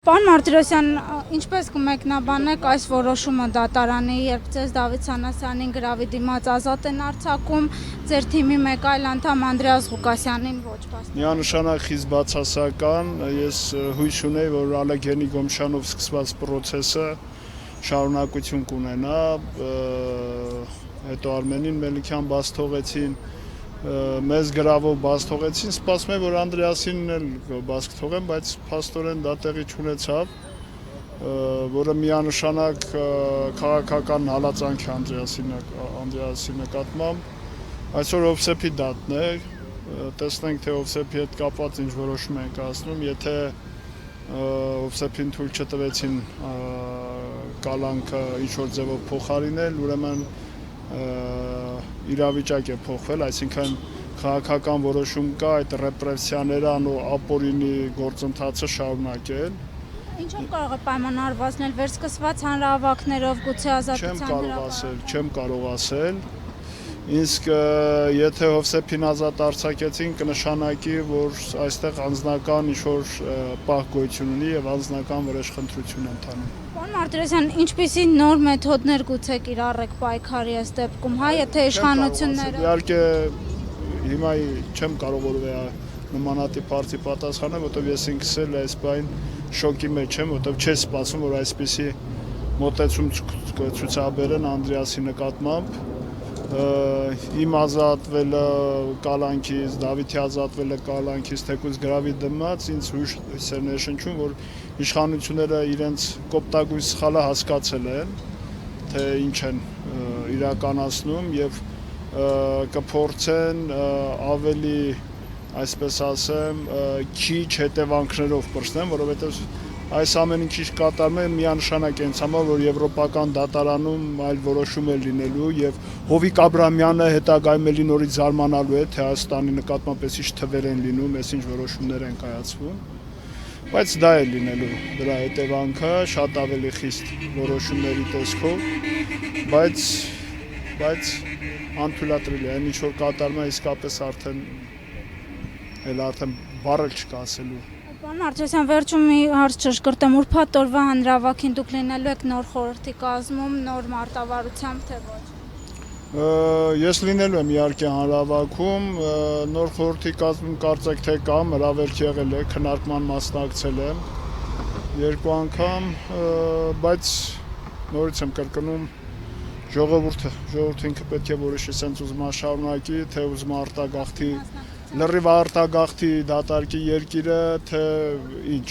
Պարոն Մարտիրոսյան, ինչպես կմեկնաբանեք այս որոշումը դատարանի, երբ ձեզ Դավիթ Սանասյանին գրավի դիմաց ազատ են արձակում, ձեր թիմի մեկ այլ անդամ Անդրեաս Ղուկասյանին ոչ փաստորեն։ Միանշանակ խիստ բացասական, ես հույս ունեի, որ Ալեքսեյ Գոմշանով սկսված process-ը շարունակություն կունենա, հետո Արմենին Մելիքյան բաց թողեցին, մեզ գրավով բաց թողեցին, սպասում եմ, որ Անդրեասին էլ բաց կթողեն, բայց փաստորեն դա տեղի չունեցավ, որը միանշանակ քաղաքական հալածանք է Անդրեասի նկատմամբ։ Այսօր Օվսեփի դատն է, տեսնենք թե Օվսեփի հետ կապված ինչ որոշում են կայացնում, եթե Օվսեփին թույլ չտվեցին կալանքը ինչ-որ ձևով փոխարինել, ուրեմն իրավիճակ է փոխվել, այսինքն քաղաքական որոշում կա այդ ռեպրեսիաները ապօրինի գործընթացը շարունակել։ Ինչով կարող է պայմանավորվածնել վերսկսված հանրահավաքներով, գուցե ազատության հրավերով։ Չեմ կարող ասել, իսկ եթե Հովսեփին ազատ արձակեցին, կնշանակի, որ այստեղ անձնական ինչ-որ պահ գոյություն ունի եւ անձնական վրեժխնդրություն ընթանում։ Պարոն Մարտիրոսյան, ինչպիսի նոր մեթոդներ գուցե կիրառեք պայքարի այս դեպքում, հա, եթե իշխանությունները։ Իհարկե հիմա չեմ կարող որևէ նմանատիպ հարցի պատասխանել, որովհետեւ ես ինքս էլ այս բան շոկի մեջ եմ, որովհետեւ չես սպասում, որ այսպիսի մոտեցում ցուցաբերեն Անդրեասի նկատմամբ։ Իմ ազատվելը կալանքից, Դավիթի ազատվելը կալանքից, թեկուզ գրավի դիմաց ինձ հույս էր ներշնչում, որ իշխանությունները իրենց կոպտագույն սխալը հասկացել են, թե ինչ են իրականացնում եւ կփորձեն ավելի, այսպես ասեմ, քիչ հետևանքներով պրծնեն, որովհետեւ այս ամեն ինչի կատարում է միանշանակ հենց համար, որ եվրոպական դատարանում այլ որոշում է լինելու եւ Հովիկ Աբրամյանը հետագայում էլի նորից զարմանալու է, թե Հայաստանի նկատմամբ ինչ թվեր են լինում, ինչ որոշումներ են կայացվում, բայց դա է լինելու դրա հետևանքը շատ ավելի խիստ որոշումների տեսքով, բայց անթույլատրելի է, ինչ որ կատարում է իսկապես արդեն բառ չկա ասելու։ Պարոն Մարտիրոսյան, վերջում մի հարց ճշգրտեմ, ուրբաթ օրվա հանրահավաքին դուք լինելու եք նոր խորհրդի կազմում, նոր մարտավարությամբ, թե ոչ։ Ես լինելու եմ իհարկե հանրահավաքում, նոր խորհրդի կազմում կարծեք թե կամ հրավերք եղել է, քննարկման մասնակցել եմ երկու անգամ, բայց նորից եմ կրկնում, ժողովուրդը ինքը պետք է որոշի, սենց ուզում է շարունակի, թե ուզում արտագաղթի լրիվ արտագաղթի դատարկի երկիրը, թե ինչ։